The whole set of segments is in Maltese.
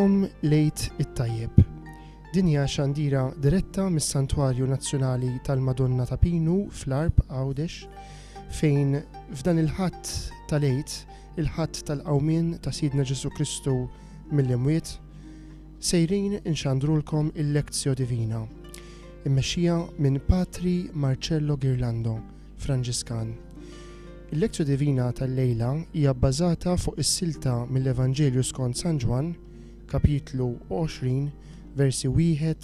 Nilqawkom lejt it-tajjeb. Din hija xandira diretta mis-Santwarju Nazzjonali tal-Madonna ta' Pinu fl-Arb Għawdex fejn f'dan il-ħadd tal-għid, il-ħadd tal-qawmien ta' Sidna Ġesu Kristu mill-imwiet, sejrin inxandrulkom il-Lectio Divina, immexxija minn Patri Marcello Ghirlando, Franġiskan. Il-Lectio Divina tal-lejla hija bbażata fuq is-silta mill-Evanġelju skont San Ġwan, kapitlu 20, versi 1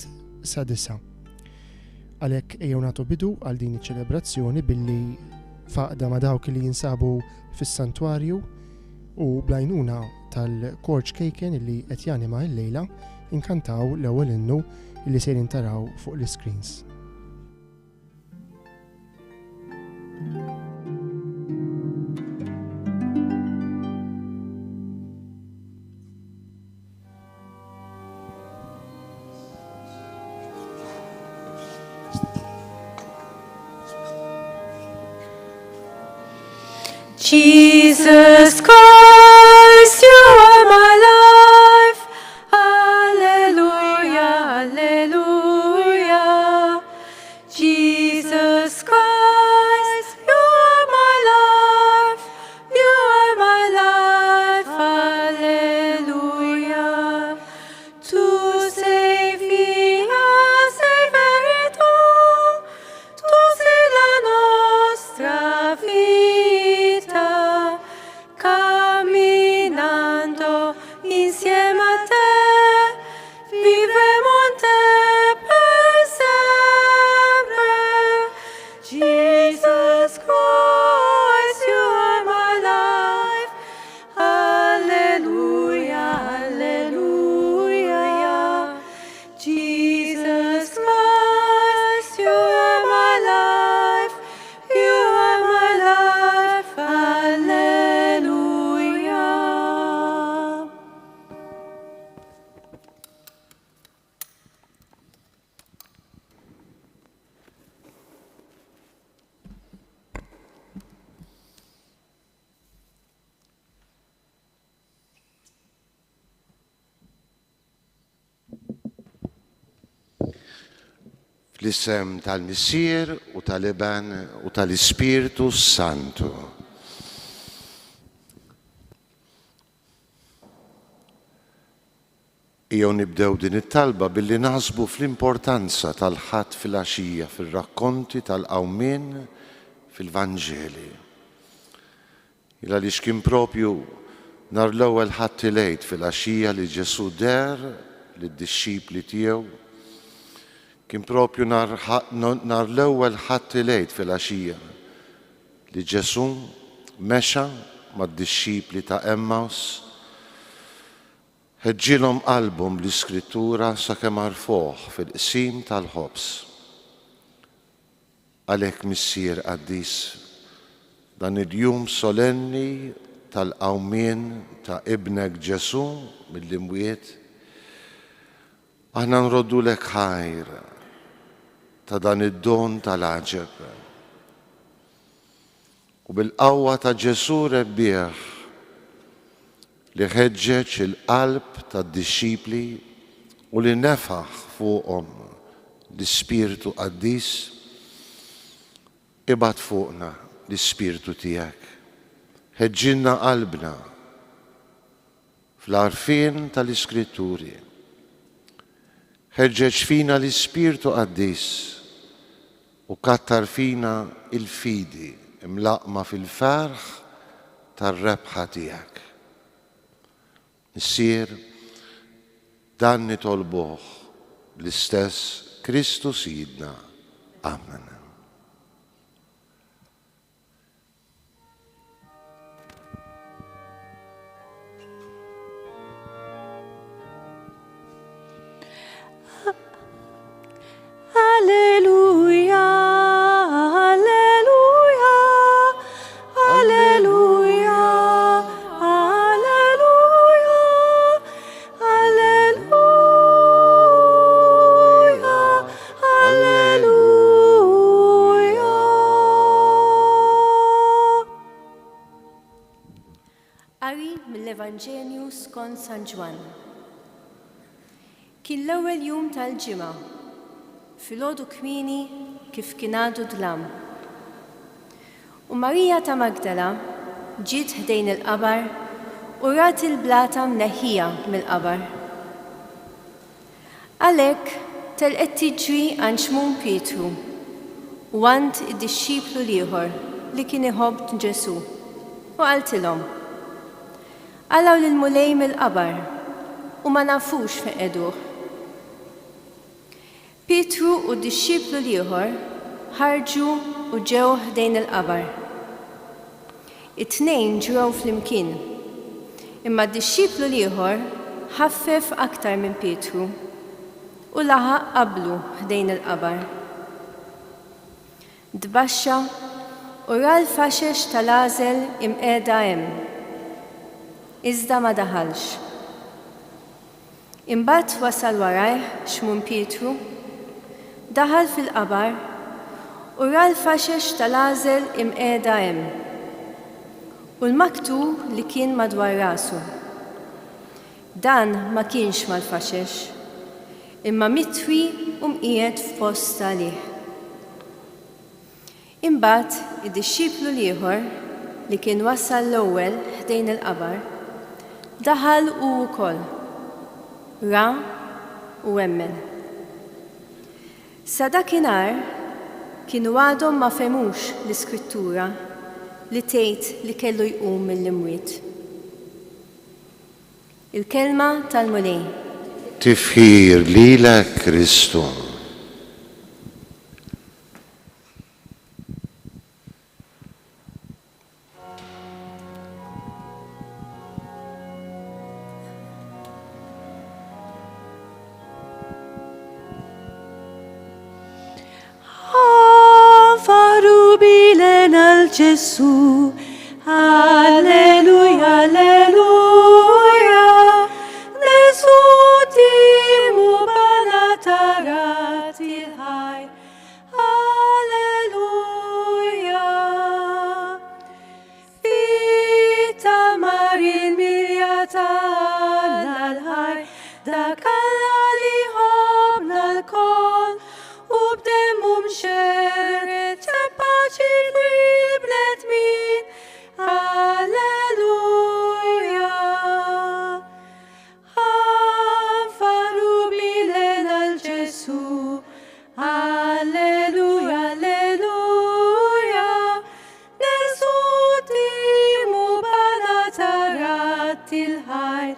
sa 9. Għalhekk ejjew nagħtu bidu għal din iċ-ċelebrazzjoni billi faqda ma' dawk li jinsabu fis-santwarju u blajnuna tal-Korċ Kejken illi qed janima l-lejla inkantaw l-ewwel innu illi sejrin taraw fuq l-screens. Jesus Christ, you are my life. Hallelujah, hallelujah. Jesus Christ, you are my life. You are my life. Hallelujah. Tu sei via, sei verità. Tu sei la nostra vita. Camminando insieme a te, vivremo in te per sempre. Jesus Christ, you are my life. Hallelujah, hallelujah. Jesus Christ, you are my life. You are my life. Hallelujah. Fl-isem tal-Missier u tal-Iban u tal-Ispiritu Santu. Ejjew nibdew din it-talba billi naħsbu fl-importanza tal-ħadd fil-għaxija fir-rakkonti tal-qawmien fil-Vanġeli. Għaliex kien propju nhar l-ewwel ħadd ilgħid fil-għaxija li Ġesu der lid-dixxipli tiegħu. Kien propju nhar l-ewwel ħadd ilgħid fil-għaxija li Ġesu mexa mad-dixxipli ta' Emmaus, ħeġġilhom qalbhom l-Iskrittura sakemm għarfuh fil-qsim tal-ħobs. Għalhekk Missier Qaddis dan il-jum solenni tal-qawmien ta' ibnek Ġesu mill-imwiet, aħna nroddulek ħajr ta' dan id-don tal-għaġeb. U bil-qawwa ta' Ġesu rebbieħ li ħeġġeġ il-qalb tad-dixxipli u li nefaħ fuqhom l-Ispiritu Qaddis, ibgħat fuqna l-Ispiritu tiegħek. Ħeġġilna qalbna fl-għarfien tal-Iskritturi. Ħeġġeġ fina l-Ispiritu Qaddis u kattar fina il-fidi imlaqma fil-ferħ tar-rebħa tiegħek. Missier, dan nitolbuh l-istess Kristu Sidna. Amen. Hallelujah, hallelujah, hallelujah, hallelujah, hallelujah, hallelujah. Qari mill-Evanġelju skont San Ġwan. Kien l-ewwel jum tal-ġimgħa, filgħodu kmieni kif kien għadu dlam. U Marija ta' Magdala ġiet ħdejn il-qabar u rat il-blata mneħħija mill-qabar. Għalhekk telqet tiġri għand xmum Pietru u għand id-dixxiplu l-ieħor li kien iħobb Ġesu u qaltilhom: Għalaw lil mulej mill-qabar u ma nafux fejn qegħduh. Pietru u d-dixxiplu l-ieħor ħarġu u ġew ħdejn il-qabar. It-tnejn ġrew flimkien, imma d-dixxiplu l-ieħor ħaffef aktar minn Pietru u laħaq qablu ħdejn il-qabar. Tbaxxa u ra l-faxex tal-għażel imqiegħda hemm, iżda ma daħalx. Imbagħad wasal warajh xmum Pietru, daħal fil-qabar u ra l-faxex tal-għażel imqiegħda hemm u l-maktub li kien madwar rasu. Dan ma kienx mal-faxex, imma mitwi u mqiegħed f'post għalih. Imbagħad id-dixxiplu l-ieħor li kien wassal l-ewwel ħdejn il-qabar daħal hu wkoll, ra u emmen. Sa dakinhar kienu għadhom ma femux l-Iskrittura li tgħid li kellu jqum mill-imwiet. Il-kelma tal-mulej. Tifħir lilek Kristu. Gesù, alleluia, alleluia, nesutimu banatarat il-ħaj, alleluia. Fita marin mirjata l-ħaj, dakalla li ħobna l-kol, u b'demmu mxeret paċi blet min, alleluia. Għanfaru bilena l-Ġesu, alleluia, alleluia. Nesutimu banatarat il-ħajr,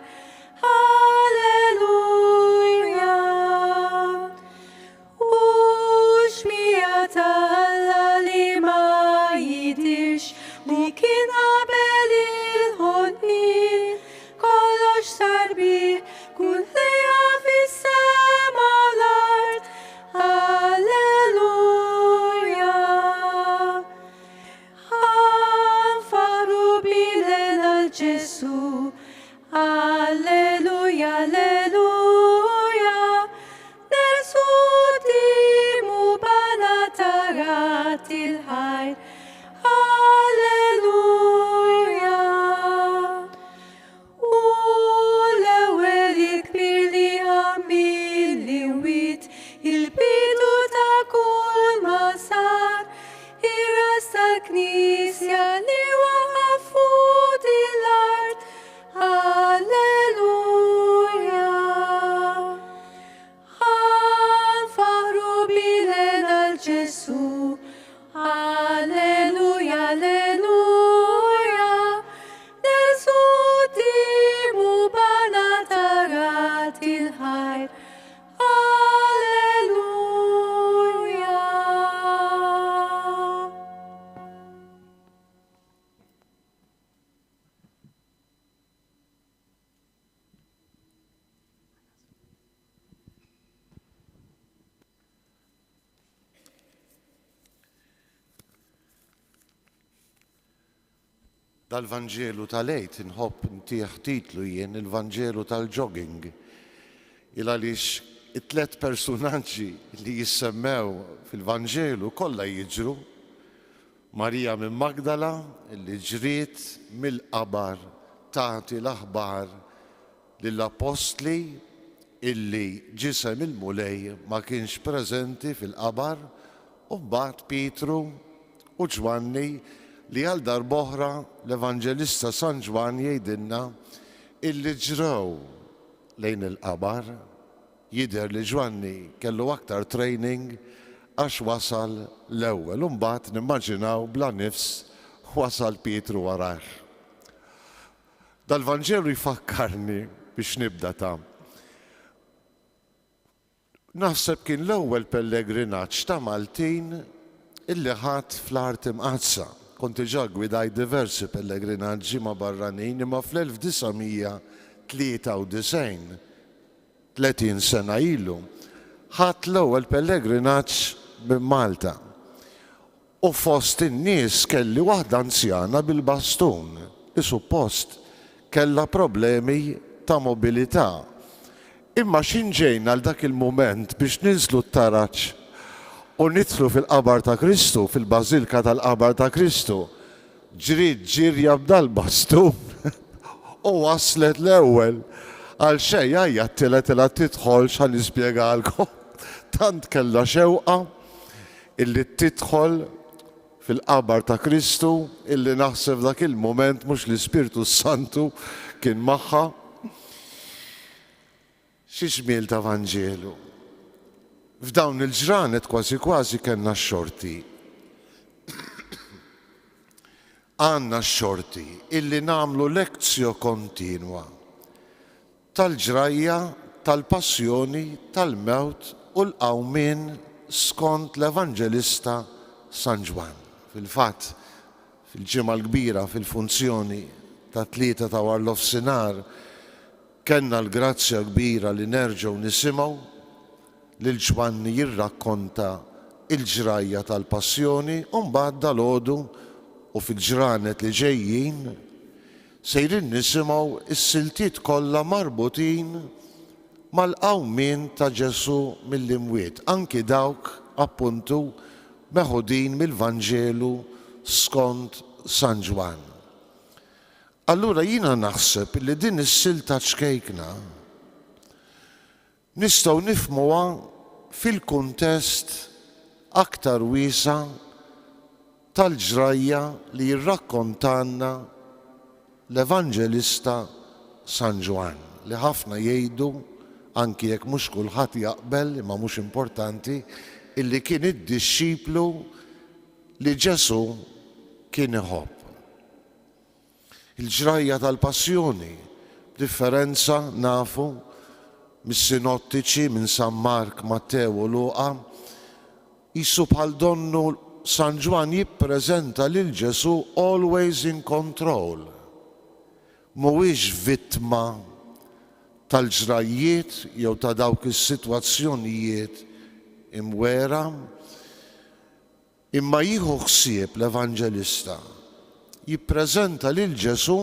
alleluia. U xmijata li kien qabel il-ħolqien, kollox sarbi, kull lejha fis-sema l-art, alleluia. Għanfaru bilena l-Ġesu, alleluia, alleluia. Nesutimu banatarat il-ħajr, alleluia. U l-ewwel il-kbir li għamil li wit, il-bidu ta' kull ma sar, ir-ras tal-Knisja li waqaf fuq l-art, alleluia. Għanfaħru bilena l-Ġesu, alleluia, alleluia. Nesutimu banatarat il-ħajr, alleluia. Dal-Vanġelu tal-Lejt inħobb ntieħ titlu jien il-Vanġelu tal-Jogging. Il-għaliex it-tlet personaġġi li jissemmew fil-Vanġelu kollha jiġru. Marija minn Magdala li ġriet mill-qabar tagħti l-aħbar lill-apostli illi ġisem il-mulej ma kienx preżenti fil-qabar u mbagħad Pietru u Ġwanni li għal darb'oħra l-Evanġelista San Ġwan jgħidilna illi ġraw lejn il-qabar jidher li Ġwanni kellu aktar training għax wasal l-ewwel u mbagħad nimmaġinaw bla nifs wasal Pietru warah. Dal-Vanġelu jfakkarni biex nibda ta' naħseb kien l-ewwel pellegrinaġġ ta' Maltin illi ħadd fl-Art Imqazza. Kont diġà gwidajt diversi pellegrinaġġi ma' barranin imma fl-1993, 30 sena ilu, ħadd l-ewwel pellegrinaġġ minn Malta. U fost in-nies kelli waħda anzjana bil-bastun li suppost kellha problemi ta' mobilità. Imma xinġejna għal dak il-moment biex ninżlu t-taraċ u nidħlu fil-qabar ta' Kristu, fil-Bażilika tal-qabar ta' Kristu, ġrid ġirja b'dal-bastun u waslet l-ewwel għal xejja jattilet il tidħol x'għan nispjegalkom. Tant kellha xewqa illi tidħol fil-qabar ta' Kristu illi naħseb dak il-moment mhux l-Ispirtu Santu kien magħha. Xi żmien ta' Vanġelu. F'dawn il-ġranet kważi kważi kellna x-xorti. Għandna x-xorti illi nagħmlu lezzjo kontinwa tal-ġrajja, tal-passjoni, tal-mewt u l-qawmien skont l-Evanġelista San Ġwan. Fil-fatt, fil-ġimgħa l-kbira fil-funzjoni ta' 3 ta' war l-ofsinar kenna l-grazzja kbira li nerġgħu nisimgħu lil Ġwanni jirrakkonta il-ġrajja tal-passjoni u mbagħad dalgħodu u fil-ġranet li ġejjin sejrin nisimgħu is-siltiet kollha marbutin mal-qawmien ta' Ġesu mill-imwiet, anki dawk appuntu meħudin mill-Vanġelu skont San Ġwan. Allura jiena naħseb li din is-silta ċkejkna nistgħu nifhmuha fil-kuntest aktar wiesa tal-ġrajja li jirrakkontanna l-Evanġelista San Ġwan li ħafna jgħidu anki jekk mhux kulħadd jaqbel imma mhux importanti illi kien id-dixxiplu li Ġesu kien iħobb. Il-ġrajja tal-passjoni, differenza nafu mis-sinottiċi minn San Mark, Mattew u Luqa, jissu bħal donnu San Ġwan jippreżenta lil Ġesu always in control. Mhuwiex vittma tal-ġrajiet jew ta' dawk is-sitwazzjonijiet imwera, imma jieħu ħsieb l-Evanġelista jippreżenta lil Ġesu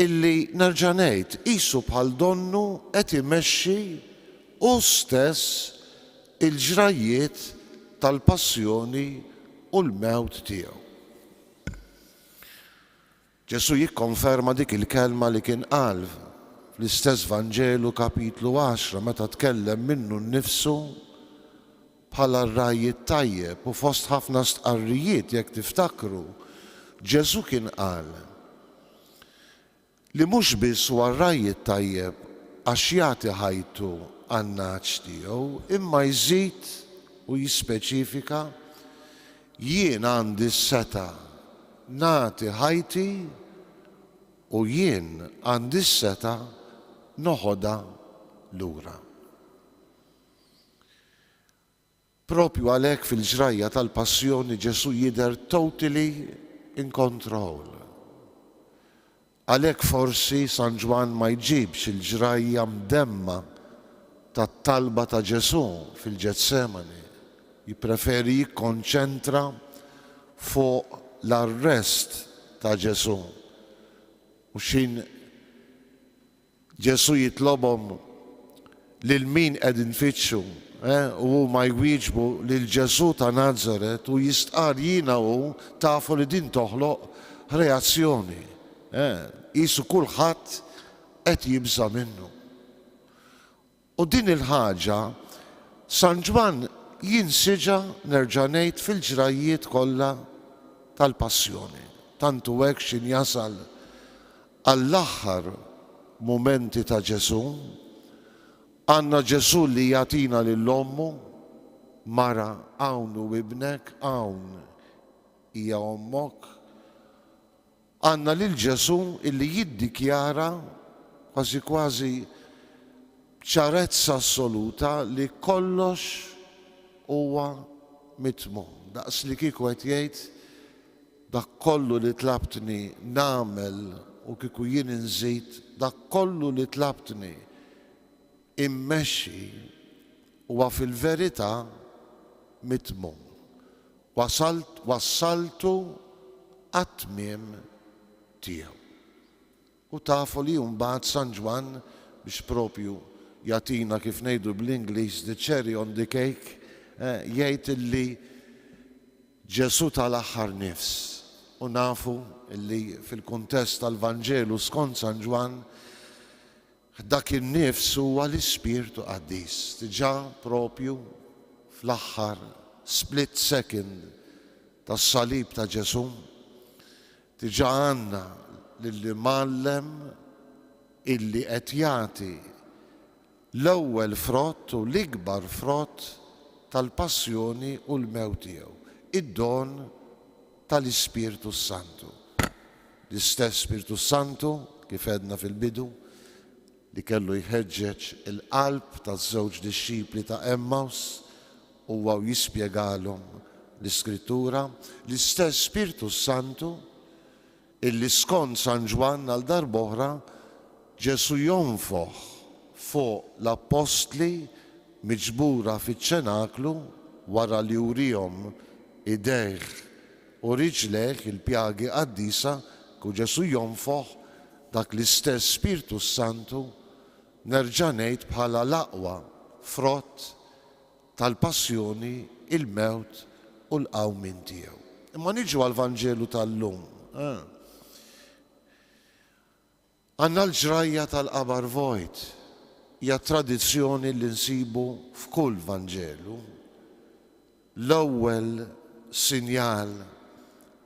illi nerġa' ngħid qisu bħal donnu qed imexxi hu stess il-ġrajiet tal-passjoni u l-mewt tiegħu. Ġesu jikkonferma dik il-kelma li kien qal fl-istess Vanġelu kapitlu 10 meta tkellem minnu nnifsu bħala r-rajjiet tajjeb u fost ħafna stqarrijiet jekk tiftakru Ġesu kien qal li mhux biss huwa r-rajjiet tajjeb għax jagħti ħajtu għan-naċ tiegħu imma jżid u jispeċifika jien għandi s-seta nagħti ħajti u jien għandi s-seta noħodha lura. Propju għalhekk fil-ġrajja tal-passjoni Ġesu jidher totally in control. Għalhekk forsi San Ġwan ma jġibx il-ġrajja mdemma tat-talba ta' Ġesu fil-Ġetsemani. Jippreferi jikkonċentra fuq l-arrest ta' Ġesu. U xin Ġesu jitlobhom lil min qegħdin fitxu u ma jwieġbu lil Ġesu ta' Nazaret u jistqar jiena u tafu li din toħloq reazzjoni. Qisu kulħadd qed jibża minnu. U din il-ħaġa San Ġwan jinsiġa nerġa' ngħid fil-ġrajiet kollha tal-passjoni. Tantu hekk x'in jasal għall-aħħar mumenti ta' Ġesu, għandna Ġesu li jagħtina lill-ommu, mara hawn hu ibnek, hawn hija ommok. Għandna lil Ġesu illi jiddikjara kważi kważi ċarezza assoluta li kollox huwa mitmu. Daqs li kieku qed jgħid dak kollu li tlabtni nagħmel u kieku jien inżid, dak kollu li tlabtni immexxi huwa fil-verità mitmu. Wassaltu għat-tmiem tiegħu. U tafu li mbagħad San Ġwan biex propju jagħtina kif ngħidu bl-Ingliż the cherry on the cake, jgħid illi Ġesu tal-aħħar nifs. U nafu illi fil-kuntest tal-Vanġelu skont San Ġwan dak in-nifs huwa l-Ispirtu Qaddis. Diġà propju fl-aħħar split second tas-salib ta' Ġesu diġà għandna lilli mallem illi qed jagħti l-ewwel frott u l-ikbar frott tal-passjoni u l-mewt tiegħu, id-don tal-Ispirtu Santu. L-istess Spiritu Santu kif għedna fil-bidu li kellu jħeġġeġ il-qalb taż-żewġ dixxipli ta' Emmaus huwa jispjegalhom l-Iskrittura, l-istess Spiritu Santu illi skont San Ġwan għal darb'oħra Ġesu jonfoħ fuq l-apostli miġbura fiċ-ċenaklu wara li urihom idejh u riġlejh il-pjagi qaddisa ku Ġesu jonfoħ dak l-istess Spiritu Santu nerġa' ngħid bħala l-aqwa frott tal-passjoni, il-mewt u l-qawmin tiegħu. Imma niġu għall-Vanġelu tal-lum. Għandna l-ġrajja tal-qabar vojt, hija tradizzjoni li nsibu f'kull Vanġelu. L-ewwel sinjal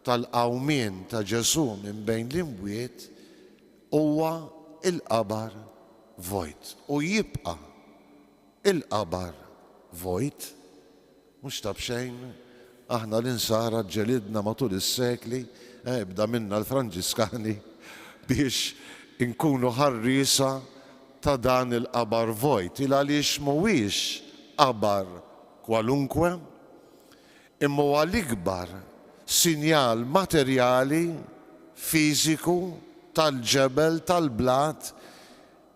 tal-qawmien ta' Ġesu minn bejn l-imwiet huwa il-qabar vojt. U jibqa' il-qabar vojt, mhux ta' bxejn, aħna l-insara ġelidna matul is-sekli, bda minna l-Franġiskani biex inkunu ħarriesa ta' dan il-qabar vojt, il għaliex mhuwiex qabar kwalunkwe, imma huwa l-ikbar sinjal materjali, fiżiku, tal-ġebel, tal-blat,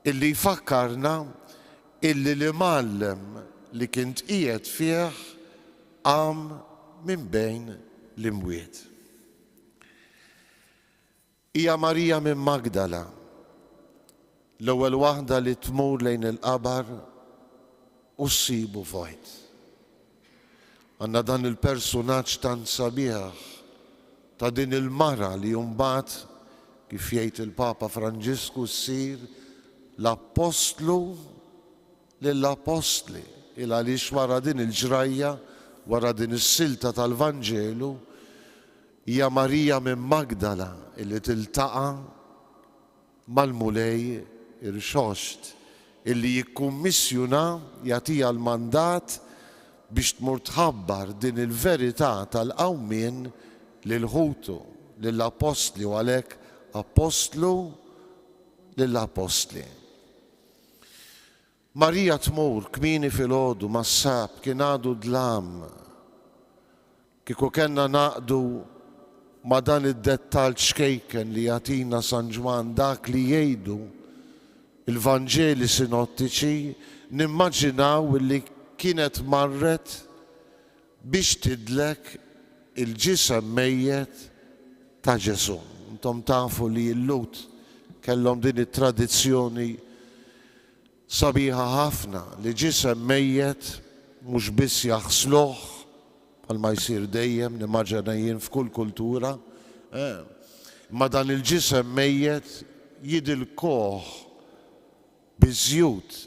illi jfakkarna illi li mallem li kient qiegħed fih qam minn bejn l-imwiet. Hija Marija minn Magdala, l-ewwel waħda li tmur lejn il-qabar u ssibu vojt. Għandna dan il-personaġġ tant sabiħ ta' din il-mara li mbagħad kif jgħid il-Papa Franġisku ssir l-apostlu lill-apostli il għaliex wara din il-ġrajja, wara din is-silta tal-Vanġelu, hija Marija minn Magdala illi tiltaqa' mal-mulej irxoxt illi jikkummissjuna jagħtiha l-mandat biex tmur tħabbar din il-verità tal-qawmien lil-ħutu, lill-apostli u għalhekk apostlu lill-apostli. Marija tmur kmieni filgħodu mas-sab kien għadu dlam. Kieku kellna naqdu ma' dan id-dettall xkejken li jagħtina San Ġwan dak li jgħidu il-Vanġeli sinottiċi, nimmaġinaw li kienet marret biex tidlek il-ġisem mejjed ta' Ġesu. Intom tafu li l-Lut kellhom din it-tradizzjoni sabiħa ħafna li ġisem mejjed mhux biss jaħsluh bħalma jsir dejjem nimmaġina jien f'kull kultura, ma dan il-ġisem mejjed jidilkoh biżjud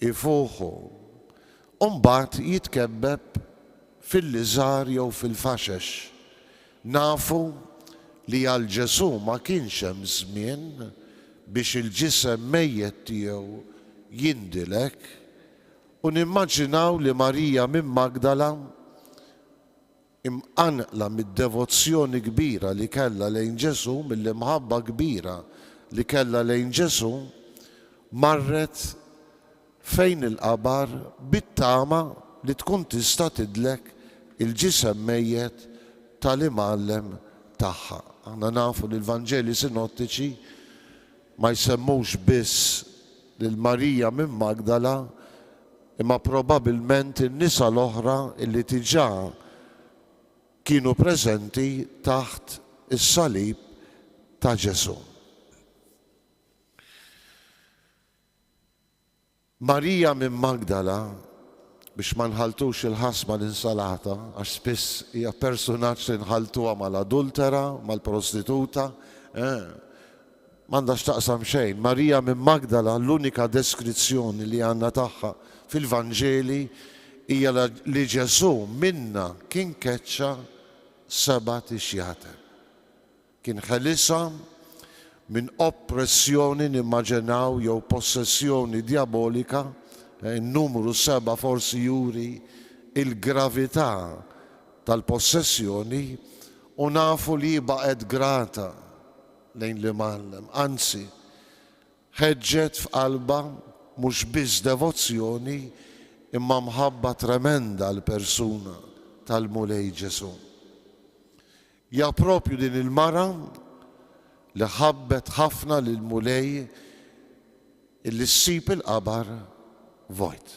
ifuħu. Umbat jitkebbeb fil-liżar jew fil-faxex. Nafu li għal Ġesu ma kienx hemm żmien biex il-ġisem mejjed tiegħu jindilek, u nimmaġinaw li Marija minn Magdala imqanqla mid-devozzjoni kbira li kellha lejn Ġesu, mill-imħabba kbira li kellha lejn Ġesu, marret fejn il-qabar bit-tama li tkun tista' tidlek il-ġisem mejjed tal-imgħallem tagħha. Aħna nafu li l-Vanġeli sinottiċi ma jsemmux biss lil Marija minn Magdala, imma probabbilment in-nisa l-oħra illi diġà kienu preżenti taħt is-salib ta' Ġesu. Marija minn Magdala, biex ma nħaltux il-ħasma l-insalata, għax spiss hija personaġġ li nħaltuha mal-adultera, mal-prostituta, m'għandax taqsam xejn. Marija minn Magdala l-unika deskrizzjoni li għandna tagħha fil-Vanġeli hija li Ġesu minna kien keċċa 7 tixjater. Kien ħelisa minn oppressjoni nimmaġinaw jew possessjoni diabolika. Il-numru 7 forsi juri il-gravità tal-possessjoni, u nafu li baqgħet grata lejn l-imgħallem. Anzi, ħeġġet f'qalba mhux biss devozzjoni imma mħabba tremenda l-persuna tal-mulej Ġesu. Ja propju din il-mara li ħabbet ħafna lil-mulej illi ssib il-qabar vojt.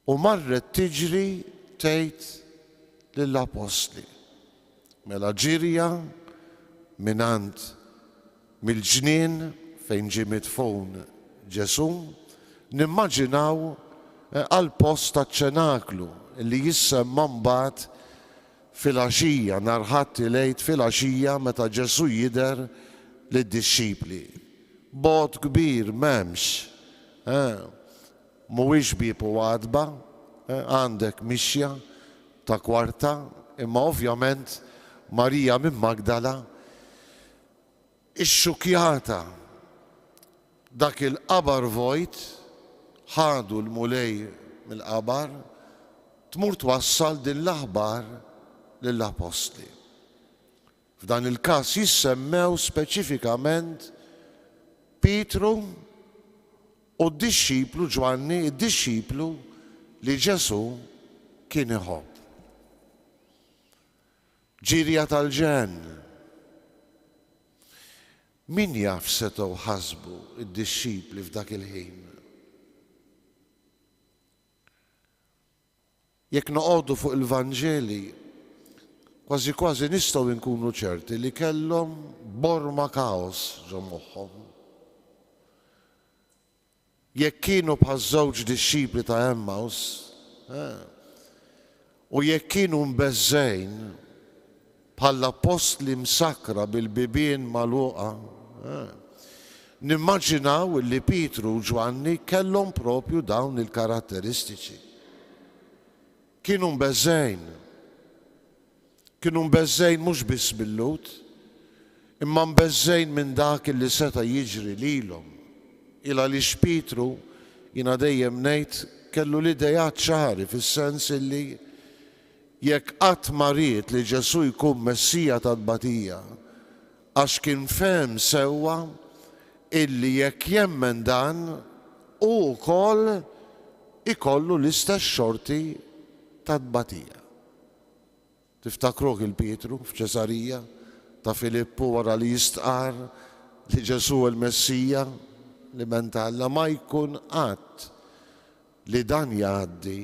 U marret tiġri tgħid lill-apostli. Mela ġirja minant mill-ġnien fejn ġie midfun Ġesu, nimmaġinaw għal-post taċ-ċenaklu li jissemma mbagħad fil-għaxija, nhar ħadd ilgħid fil-għaxija meta Ġesu jidher lid-dixxipli. Bogħod kbir m'hemmx. Mhuwiex bieb u għadba, għandek mixja ta' kwarta, imma ovvjament Marija minn Magdala ixxukjata dak il-qabar vojt, ħadu l-mulej mill-qabar, tmur twassal din l-aħbar lill-apostli. F'dan il-każ jissemmew speċifikament Pietru u d-dixxiplu Ġwanni, id-dixxiplu li Ġesu kien iħobb. Ġirja tal-ġenn. Min jaf setgħu ħasbu id-dixxipli f'dak il-ħin? Jekk noqogħdu fuq il-Vanġeli, kważi kważi nistgħu nkunu ċerti li kellhom borma kaos ġo moħħhom. Jekk kienu bħaż-żewġ dixxipli ta' Emmaus, u jekk kienu mbeżżejn bħall-apostli msakra bil-bibien magħluqa, nimmaġinaw li Pietru u Ġwanni kellhom propju dawn il-karatteristiċi. Kienu mbeżżejn. Kienu mbeżżejn mhux biss bil-lut, imma mbeżżejn minn dak li seta' jiġri lilhom. Il għaliex Pietru, jiena dejjem ngħid, kellu l-idejat ċari fis-sens illi jekk qatt ma ried li Ġesu jkun Messija tat-tbatija, għax kien fehem sewwa illi jekk jemmen dan u wkoll ikollu l-istess xorti tat-tbatija. Tiftakruk il-Pietru f'Ċesarija ta' Filippu wara li jistqar li Ġesu il-Messija, li mentalla ma jkun qatt li dan jgħaddi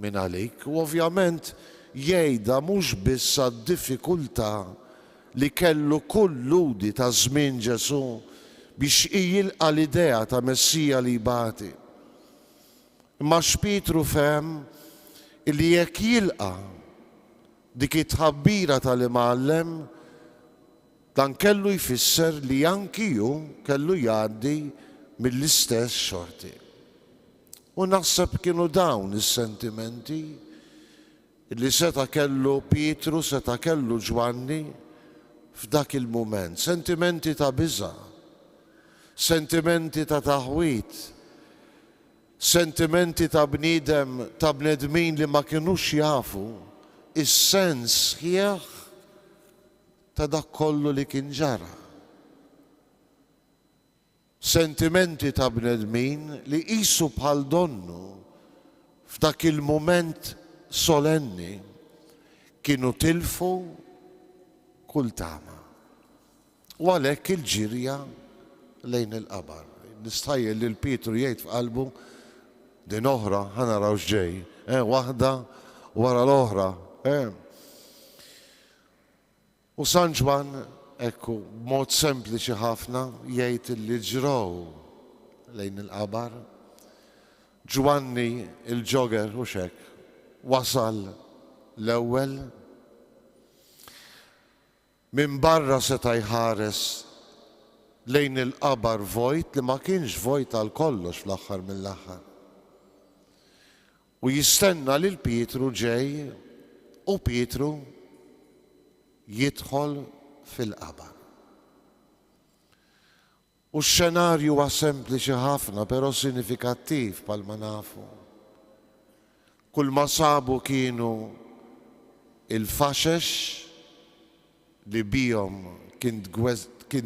minn għalik. U ovvjament jgħidha mhux biss għad-diffikultà li kellu kull ludi ta' żmien Ġesu biex jilqa l-idea ta' Messija li jbagħti. Imma x'Pietru fehem li jekk jilqa dik it-tħabbira tal-imgħallem, dan kellu jfisser li anki hu kellu jgħaddi mill-istess xorti. U naħseb kienu dawn is-sentimenti li seta kellu Pietru, seta kellu Ġwanni f'dak il-mument. Sentimenti ta' biża', sentimenti ta' taħwit, sentimenti ta' bnedmin li ma kienux jafu is-sens sħiħ ta' dak kollu li kien ġara. Sentimenti ta' bnedmin li qisu bħal donnu f'dak il-mument solenni kienu tilfu kull tama. U għalhekk il-ġirja lejn il-qabar. Nistajjel li l-Pietru jgħid f'qalbu din oħra ħanaraw x'ġej, waħda wara l-oħra. U San Ġwan, ekku, b'mod sempliċi ħafna jgħid li ġrow lejn il-qabar. Ġwanni il-ġoger u xek wasal l-ewwel. Min barra seta' jħares lejn il-qabar vojt li ma kienx vojt għal kollox fl-aħħar mill-aħħar. U jistenna li l-Pietru ġej u Pietru jidħol fil-qabar. U x-xenarju huwa sempliċi ħafna, però sinifikattiv palma nafu. Kull ma sabu kienu il-faxex li bijom kien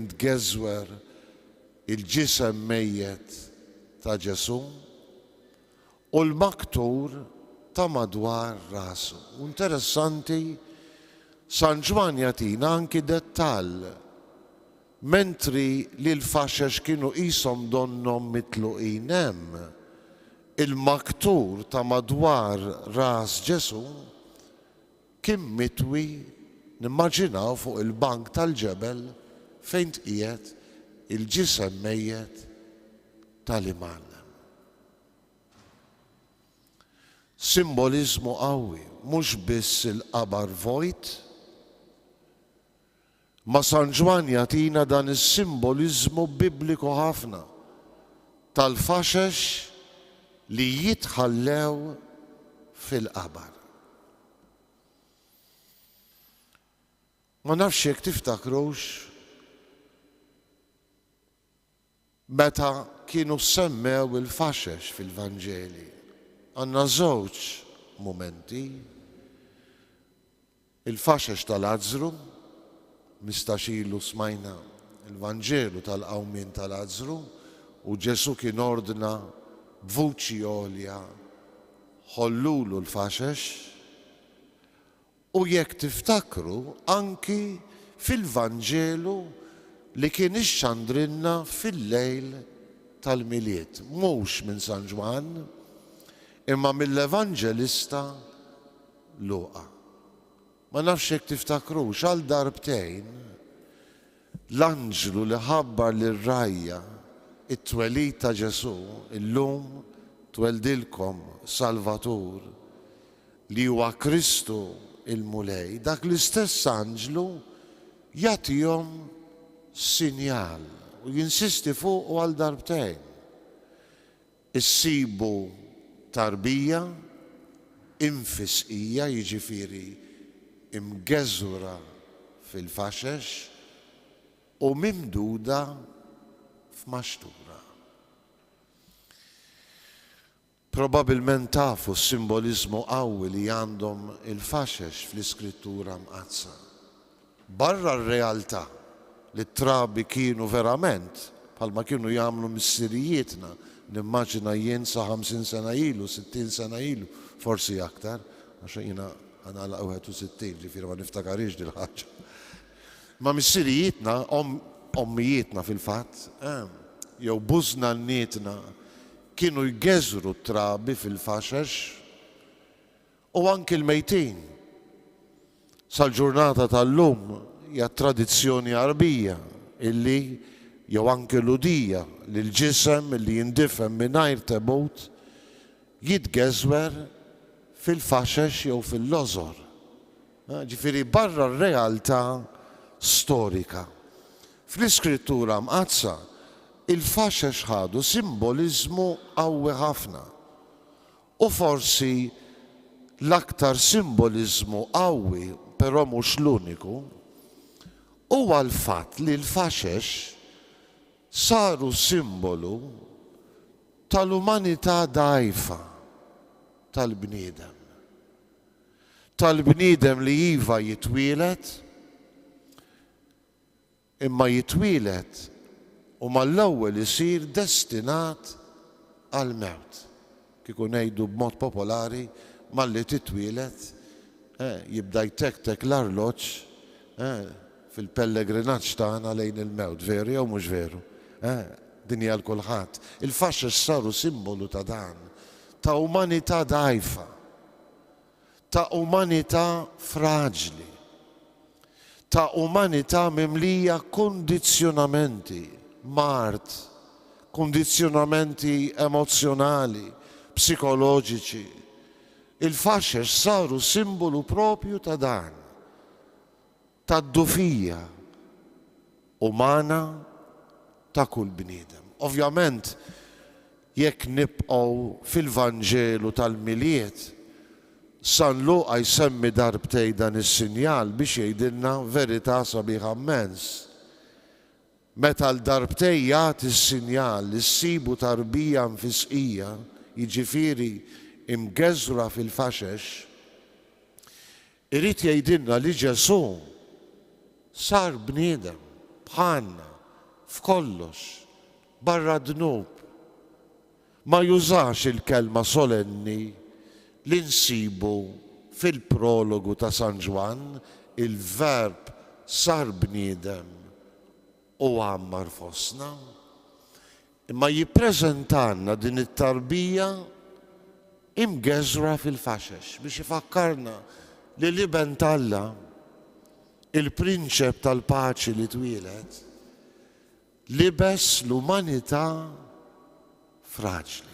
tgeżwer il-ġisem mejjet ta' Ġesu u l-maktur ta' madwar rasu. Interessanti, San Ġwan jagħtina anki dettall, mentri li l-faxex kienu qishom donnom mitluqin hemm il-maktur ta' madwar ras Ġesu kien mitwi nimmaġinaw fuq il-bank tal-ġebel fejn tqiegħed il-ġisem mejjet tal-Imgħallem. Simbolizmu qawwi, mhux biss il-qabar vojt, ma San Ġwan jagħtina dan is-simbolizmu bibliku ħafna tal-faxex li jitħallew fil-qabar. Ma nafx jekk tiftakrux meta kienu semmew il-faxex fil-Vanġeli. Għandna żewġ mumenti. Il-faxex tal-Ażru, mistaxilu smajna il-Vanġelu tal-qawmien tal-Ażru u Ġesu kien ordna b'vuċi għolja ħollulu l-faxex. U jekk tiftakru anki fil-Vanġelu li kien ixxandrinna fil-lejl tal-miliet, mhux minn San Ġwan, imma mill-Evanġelista Luqa. Ma nafx jekk tiftakrux għal darbtejn l-anġlu li ħabbar lir-rajja it-twelid ta' Ġesu, illum tweldilkom Salvatur li huwa Kristu il-mulej, dak l-istess anġlu jagħtihom sinjal u jinsisti fuq għal darbtejn. Issibu tarbija, infisqija, jiġifieri imgeżura fil-faxex u mimduda f'maxtura. Probabilment tafu s-simbolizmu qawwi li għandhom il-faxex fl-iskrittura mqazza. Barra r-realtà li t-trabi kienu verament bħalma kienu jagħmlu missirijietna, nimmaġina jien sa 50 sena ilu, 60 sena ilu, forsi aktar, għax jiena għanala 61, ġifieri ma niftakarix dil-ħaġa. Ma missirijietna, ommijietna fil-fatt, jew bużna n-nietna, kienu jgeżru trabi fil-faxex u anki l-mejtin. Sal-ġurnata tal-lum hija tradizzjoni Arbija illi jew anke l-udija li l-ġisem li jindifem mingħajr tebut jitgeżwer fil-faxex jew fil-lożor. Ġifieri barra r-realtà storika. Fl-iskrittura mqazza il-faxex ħadu simbolizmu qawwi ħafna. U forsi l-aktar simbolizmu qawwi, però mhux l-uniku, huwa l-fatt li l-faxex saru simbolu tal-umanità dgħajfa tal-bniedem. Tal-bniedem li iva jitwielet, imma jitwielet u mal-ewwel isir destinat għal-mewt. Kieku ngħidu b'mod popolari malli titwielet jibda jtektek l-arloġġ fil-pellegrinaġġ tagħna lejn il-mewt, veru jew mhux veru? Din hija l-kulħadd. Il-faxex saru simbolu ta' dan, ta' umanità dgħajfa, ta' umanità fraġli, ta' umanità mimlija kondizzjonamenti, mart, kondizzjonamenti emozjonali, psikoloġiċi. Il-faxex saru simbolu propju ta' dan, ta' dufija umana ta' kull bniedem. Ovvjament, jekk nibqgħu fil-Vanġelu tal-miliet, San Luqa jsemmi darbtej dan is-sinjal biex jgħidilna verità sabiħa immens. Meta l-darbtej jagħti s-sinjal li ssibu tarbija mfisqija, jiġifieri imgeżra fil-faxex, irid jgħidilna li Ġesu sar bniedem bħalna f'kollox, barra dnub. Ma jużax il-kelma solenni li nsibu fil-prologu ta' San Ġwan, il-verb sar bniedem u għammar fostna, imma jippreżentanna din it-tarbija imgeżra fil-faxex biex ifakkarna li l-iben Alla, il-prinċep tal-paċi li twieled, libes l-umanità fraġli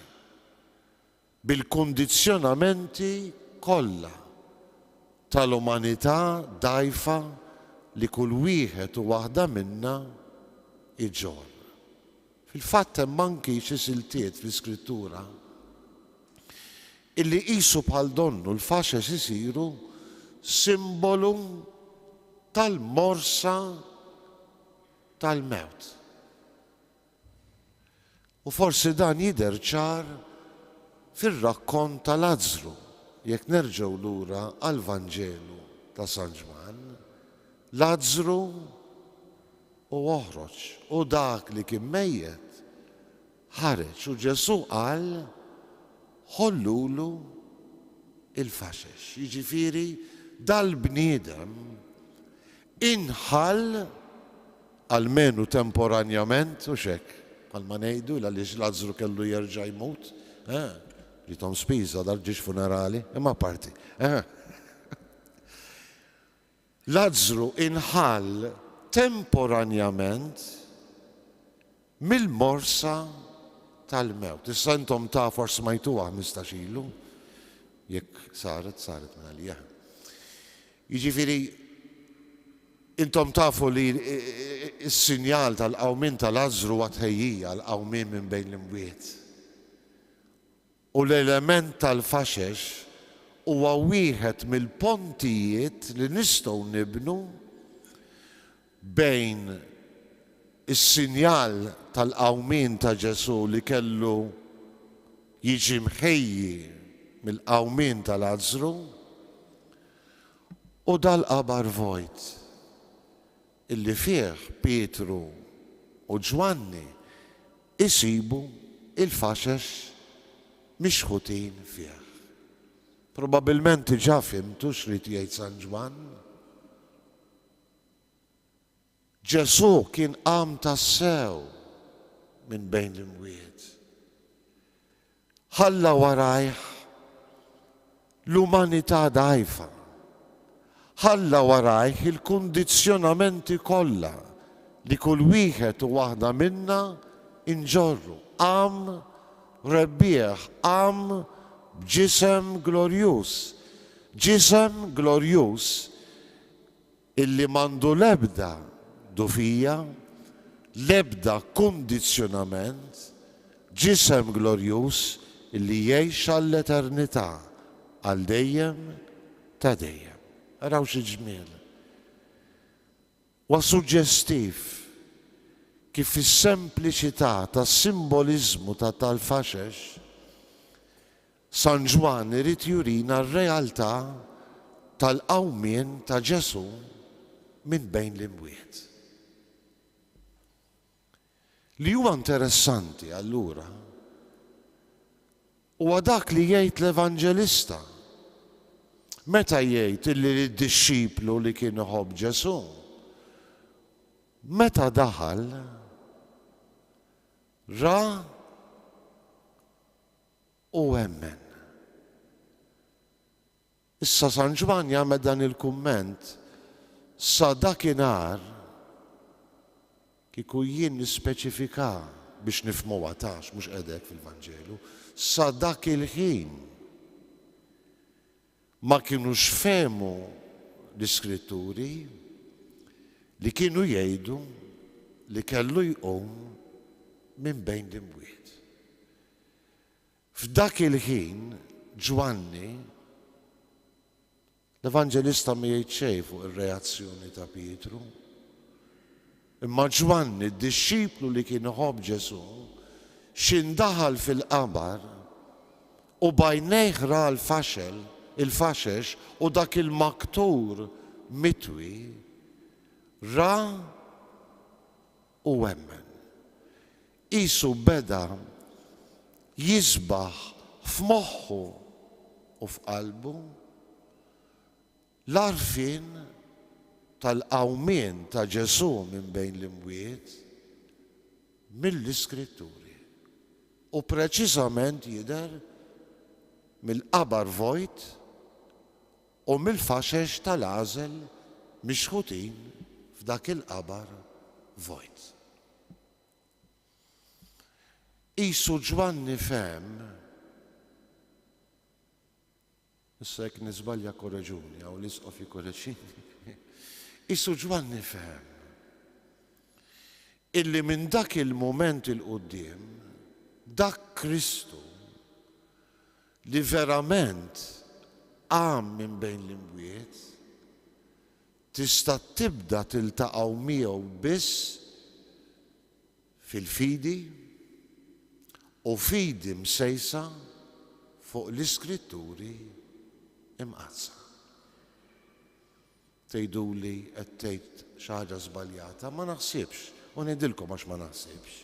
bil-kundizzjonamenti kollha tal-umanità dgħajfa li kull wieħed u waħda minnha iġġor. Fil-fatt hemm anki xi siltiet fl-Iskrittura illi qisu bħal donnu l-faxex isiru simbolu tal-morsa tal-mewt. U forsi dan jidher ċar fir-rakkont ta' Lażru, jekk nerġgħu lura għall-Vanġelu ta' San Ġwan, Lażru u oħroġ u dak li kien mejjed ħareġ u Ġesu qal ħollulu il-faxex. Jiġifieri dal-bniedem inħall almenu temporanjament u xek. Għalma ngħidu għaliex Lażru kellu jerġa' jmut, ġiethom spiża dal-ġiex funerali, imma parti. Lażru inħall temporanjament mill-morsa tal-mewt. Issa intom ta' forsi smajtuha 15 ilu, jekk saret minn għalija. Jiġifieri intom tafu li s-sinjal tal-qawmin tal-Lażru għatħejjija l-qawmin minn bejn l-imwiet. U l-element tal-faxex huwa wieħed mill-pontijiet li nistgħu nibnu bejn is-sinjal tal-qawmin ta' Ġesu li kellu jiġi mħejji mill-qawmin tal-Lażru u dal-qabar vojt illi fih Pietru u Ġwanni isibu il-faxex mixħutin fih. Probabilment diġà fimtu x'rid jgħid San Ġwan. Ġesu kien qam tassew minn bejn l-imwiet. Ħalla warajh l-umanità dgħajfa. Ħalla warajh il-kundizzjonamenti kollha li kull wieħed u waħda minna inġorru. Qam rebbieħ, qam b'ġisem glorjuż. Ġisem glorjuż illi m'għandu l-ebda dufija, l-ebda kundizzjonament, ġisem glorjuż li jgħix għall-eternità għal dejjem ta' dejjem. Araw xi ġmiel. Wa suġġestiv kif is-sempliċità tas-simboliżmu ta' tal-faxex San Ġwan irid jurina r-realtà tal-qawmien ta' Ġesu minn bejn l-imwiet. Li huwa interessanti allura huwa dak li jgħid l-Evanġelista meta jgħid illi d-dixxiplu li kien iħobb Ġesu meta daħal ra u emmen. Issa San Ġwan jagħmel dan il-kumment sa dakinhar kieku jien nispeċifika biex nifhmu għatax mhux qiegħek fil-Vanġelu, sa dak il-ħin ma kienux fehmu l-Iskritturi li kienu jgħidu li kellu jqum minn bejn l-imwiet. F'dak il-ħin Ġwanni l-Evanġelista ma jgħid xejn fuq ir-reazzjoni ta' Pietru. Imma Ġwanni, d-dixxiplu li kien iħobb Ġesu, x'indaħal fil-qabar u bajnejh ra il-faxex u dak il-maktur mitwi ra u emmen. Qisu beda jisbaħ f'moħħu u f'qalbu l-għarfien tal-qawmien ta' Ġesu minn bejn l-imwiet mill-Iskritturi. U preċiżament jidher mill-qabar vojt u mill-faxex tal-għażel mixħutin f'dak il-qabar vojt. Qisu Ġwanni fehem, issa jekk niżbalja korreġuni jew l-isqof jikkorreġini. Qisu Ġwanni fehem illi minn dak il-mument il-qudiem dak Kristu li verament qam minn bejn l-imwiet tista' tibda tiltaqgħu miegħu biss fil-fidi u fidi msejsa fuq l-Iskritturi imqazza. Tgħiduli qed tgħid xi ħaġa żbaljata, ma naħsibx, u ngħidilkom għax ma naħsibx.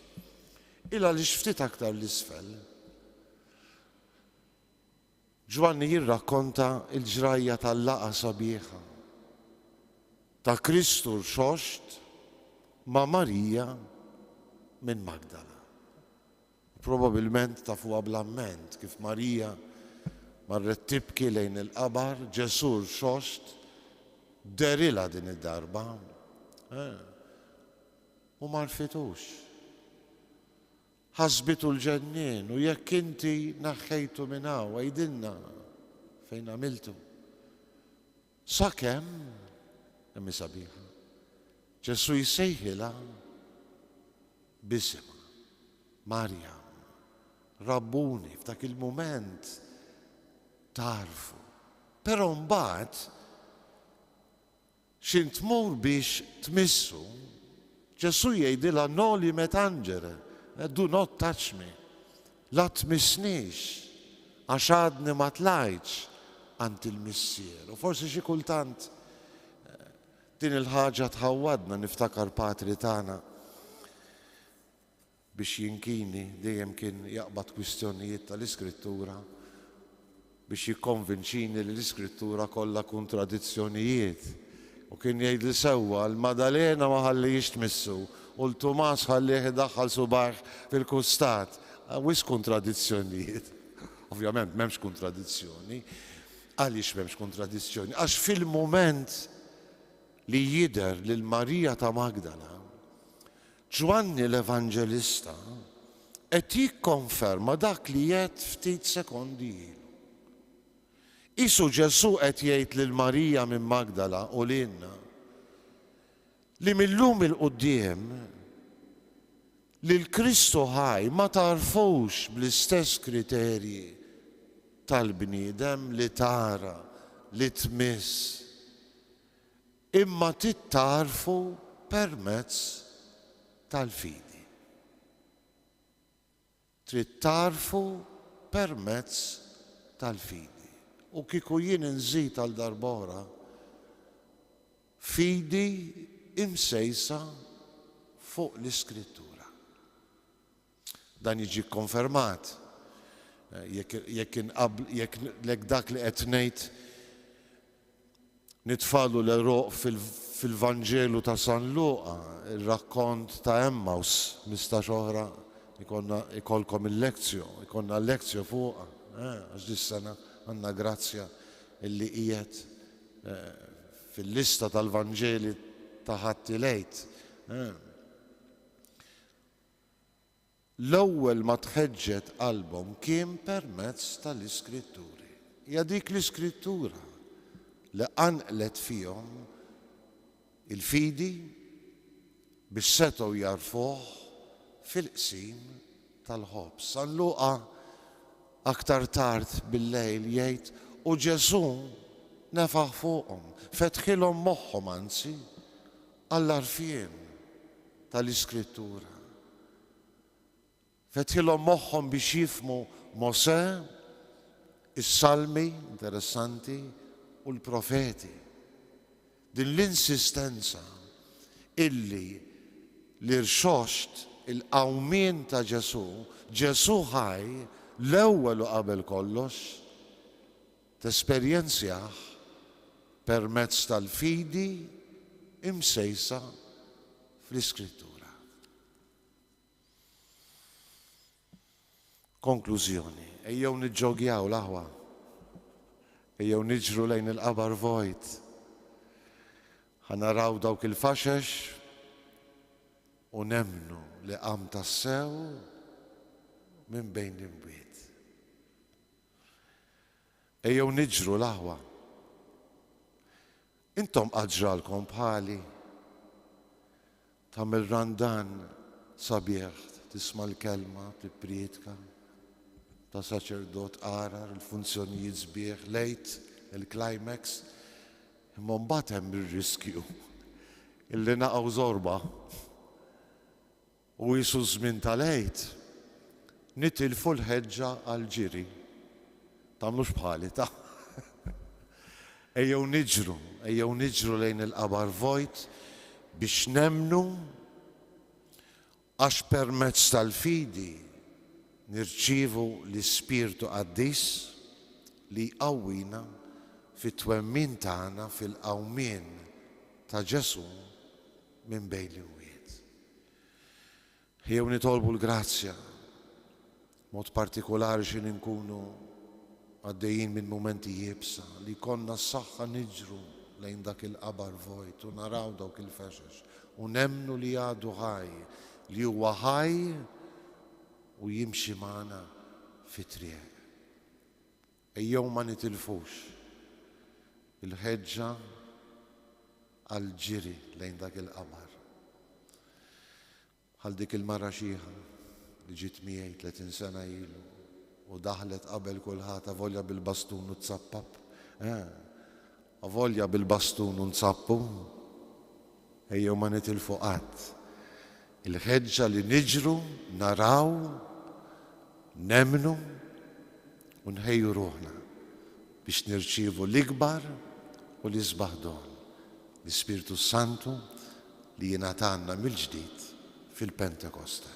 Illa li ftit aktar l-isfel. Ġwanni jirrakkonta l-ġrajja tal-laqa sabiħa ta' Kristu l-xoxt ma' Marija minn Magdala. Probabilment tafuha bl-amment kif Marija marret tibki lejn il-qabar, Ġesu l-xoxt derila din id-darba u ma rfitux. Ħasbitu l-ġennien u jekk inti naħħejtu minn hawn għajdilna fejn għamiltu. Sakemm hemm sabiħa. Ġesu jsejħilha b'isima Marja, Rabbuni, f'dak il-mument tarfu. Però mbagħad x'int tmur biex tmissu, Ġesu jgħidilha no li metangere, do not touch me, la tmissniex, għax għadni ma tlajtx għand il-missier. U forsi xi kultant din il-ħaġa tħawwadna niftakar patri tagħna biex jinkini dejjem kien jaqbad kwistjonijiet tal-Iskrittura biex jikkonvinċini li l-Iskrittura kollha kontradizzjonijiet. U kien jgħidli sewwa l-Madalena ma ħallihiex tmissu u l-Tumas ħallih idaħħal subaħ fil-kustat. Wis kontradizzjonijiet. Ovvjament m'hemmx kontradizzjoni. Għaliex m'hemmx kontradizzjoni? Għax fil-mument li jidher lil Marija ta' Magdala, Ġwanni l-Evanġelista qed jikkonferma dak li jgħid ftit sekondi ilu. Qisu Ġesu qed jgħid lil Marija minn Magdala u lilna li millum il-qudiem li l-Kristu ħaj ma tarfux bl-istess kriterji tal-bniedem li tara, li tmiss, imma tittarfu permezz tal-fidi. Trid tarfu permezz tal-fidi. U kieku jien nżid għal darbora, fidi imsejsa fuq l-Iskrittura. Dan jiġi konfermat. Jekk dak li qed ngħid nitfalu l-eroq fil-Vanġelu ta' San Luqa, il-rakkont ta' Emmaus, 15 oħra, ikolkom il-lezzju, ikonna l-lezzju fuqa. Għax dis-sena għandna grazzja illi qiegħed fil-lista tal-Vanġeli ta' ħatti lejt. L-ewwel ma tħeġġet qalbhom kien permezz tal-Iskritturi. Hija dik l-Iskrittura li anqlet fihom il-fidi biex setgħu jarfuh fil-qsim tal-ħobb. San Luqa aktar tard bil-lejl jgħid u Ġesu nefaħ fuqhom, fetħilhom moħħhom anzi għall-għarfien tal-Iskrittura. Fetħilhom moħħhom biex jifhmu Mosè, is-Salmi interessanti u l-Profeti. Din l-insistenza illi l-irxoxt il-qawmien ta' Ġesu ħaj l-ewwel u qabel kollox tesperjenzjah permezz tal-fidi imsejsa fl-Iskrittura. Konklużjoni, ejjew niġġogjaw l-aħwa, ejjew niġru lejn il-qabar vojt, ħanaraw dawk il-faxex u nemnu li qam tassew minn bejn l-imwiet. Ejjew niġru l-aħwa. Intom qaġralkom bħali tagħmel randan sabiħ, tisma' l-kelma, tipprietka, ta' saċerdot qarar, il-funzjonijiet sbieħ, lejt, il-climax, imma mbagħad hemm ir-riskju illi naqgħu żorba u jisu żmien tal-għejd nitilfu l-ħeġġa għall-ġiri. Tagħmlux bħali ta' ejjew niġru lejn il-qabar vojt biex nemnu għax permezz tal-fidi nirċievu l-Ispirtu Qaddis li jqawwina fit-twemmin tagħna fil-qawmien ta' Ġesu minn bejn l-imwiet. Jew nitolbu l-grazzja mod partikolari xi nkunu għaddejjin minn mumenti jibsa li konna s-saħħa niġru lejn dak il-qabar vojt u naraw dawk il-fexex u nemnu li għadu ħaj, li huwa ħaj u jimxi magħna fit-triq. Ejjew ma nitilfux il-ħeġġa għall-ġiri lejn dak il-qabar. Għal dik il-mara xieħa li ġiet miegħi 30 sena ilu u daħlet qabel kulħadd avolja bil-bastun u tsappab. Avolja bil-bastun u ntsappu, ejjew ma nitilfu qatt. Il-ħeġġa li niġru, naraw, nemnu u nħejju ruħna biex nirċievu l-ikbar u l-isbaħ don, l-Ispirtu Santu li jingħatanna mill-ġdid fil-Pentekoste.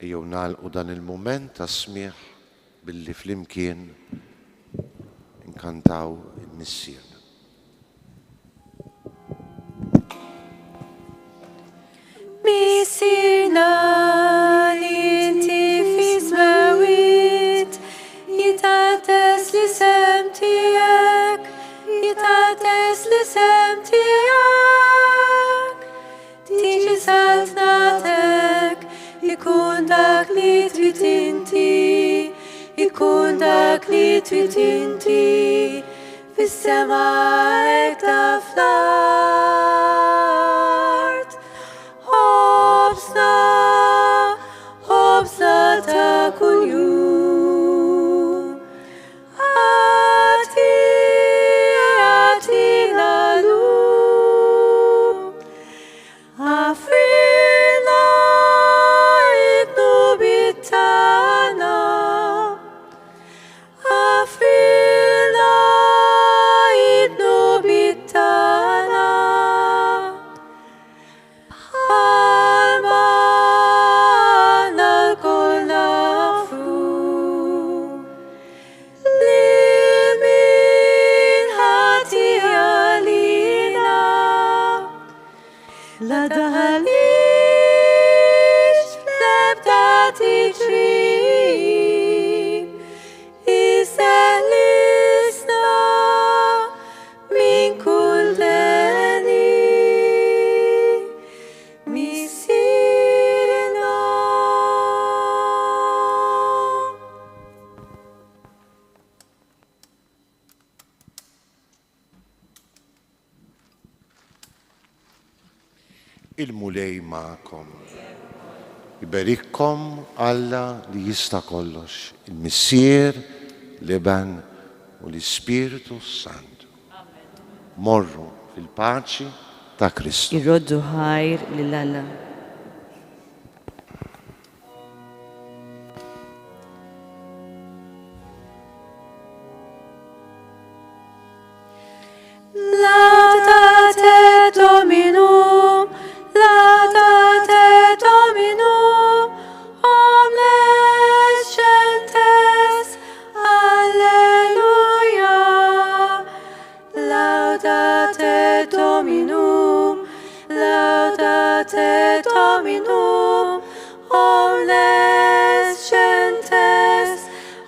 Ejjew nagħlqu dan il-mument ta' smieħ billi flimkien nikkantaw il-missier. Missirna li inti fi smawit, jitates li sem tijak, jitates li sem tijak. Tiġi saltnatek, ikun dak li trid inti, ikun dak li trid inti, fis-sema ekta fl-art. Hobsna ta' kull jum. Atina l-lum. Afrina id-nubit tagħna. Afrina id-nubit tagħna. La daħalix lebda tiġri, iseħlisna min kull deni, missirna. Il-mulej ma'kom. Iberikkom Alla li jista' kollox, il-Missier, l-Iban u l-Ispiritu Santu. Morru fil-paċi ta' Kristu. Irroddu ħajr lil Alla. Laudate Dominum, laudate Dominum, omnes gentes, alleluia. Laudate Dominum, laudate Dominum, omnes gentes,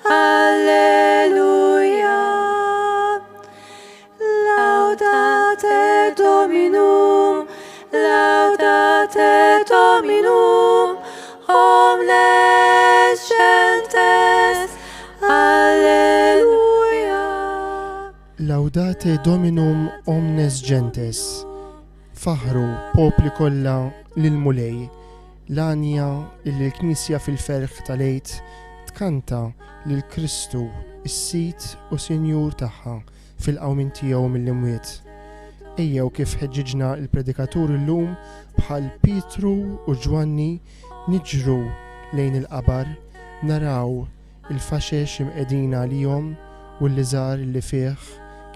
alleluia. Laudate Dominum, laudate Dominum, omnes gentes, alleluia. Laudate Dominum omnes gentes. Faħru popli kollha lil-mulej, l-anja illi l-Knisja fil-ferħ tal-Għid tkanta lil Kristu, is-Sit u Sinjur tagħha fil-qawmin tiegħu mill-imwiet. Ejjew kif ħeġġiġna l-predikatur illum bħal Pietru u Ġwanni niġru lejn il-qabar, naraw il-faxex imqedina għalihom u l-liżar li fih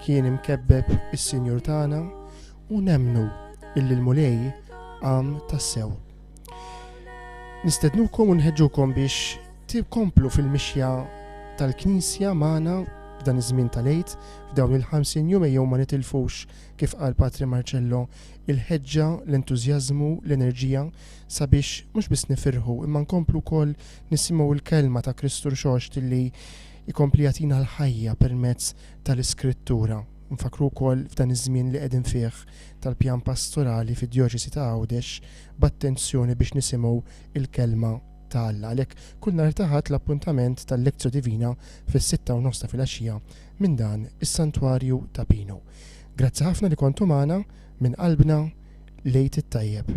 kien imkebbeb is-Sinjur tagħna u nemnu illi l-mulej għam tassew. Nistednukom u nħeġġukom biex tibkomplu fil-mixja tal-Knisja magħna f'dan iż-żmien tal-Għid, f'dawn il-50 jum ejjew ma nitilfux kif qal Patri Marcello il-ħeġġa, l-entużjażmu, l-enerġija sabiex mhux biss nifirħu imma nkomplu wkoll nisimgħu l-kelma ta' Kristu Rxoxt illi jkompli jagħtina l-ħajja permezz tal-Iskrittura. Nfakru wkoll f'dan iż-żmien li qegħdin fih tal-pjan pastorali fid-Djoċesi ta' Għawdex b'attenzjoni biex nisimgħu il-kelma ta' Alla. Għalhekk kull nhar taħat l-appuntament tal-Lezzju Divina fis-6:30 filgħaxija minn dan is-Santwarju ta' Pinu. Grazzi ħafna li kontu magħna minn qalbna lejt it-tajjeb.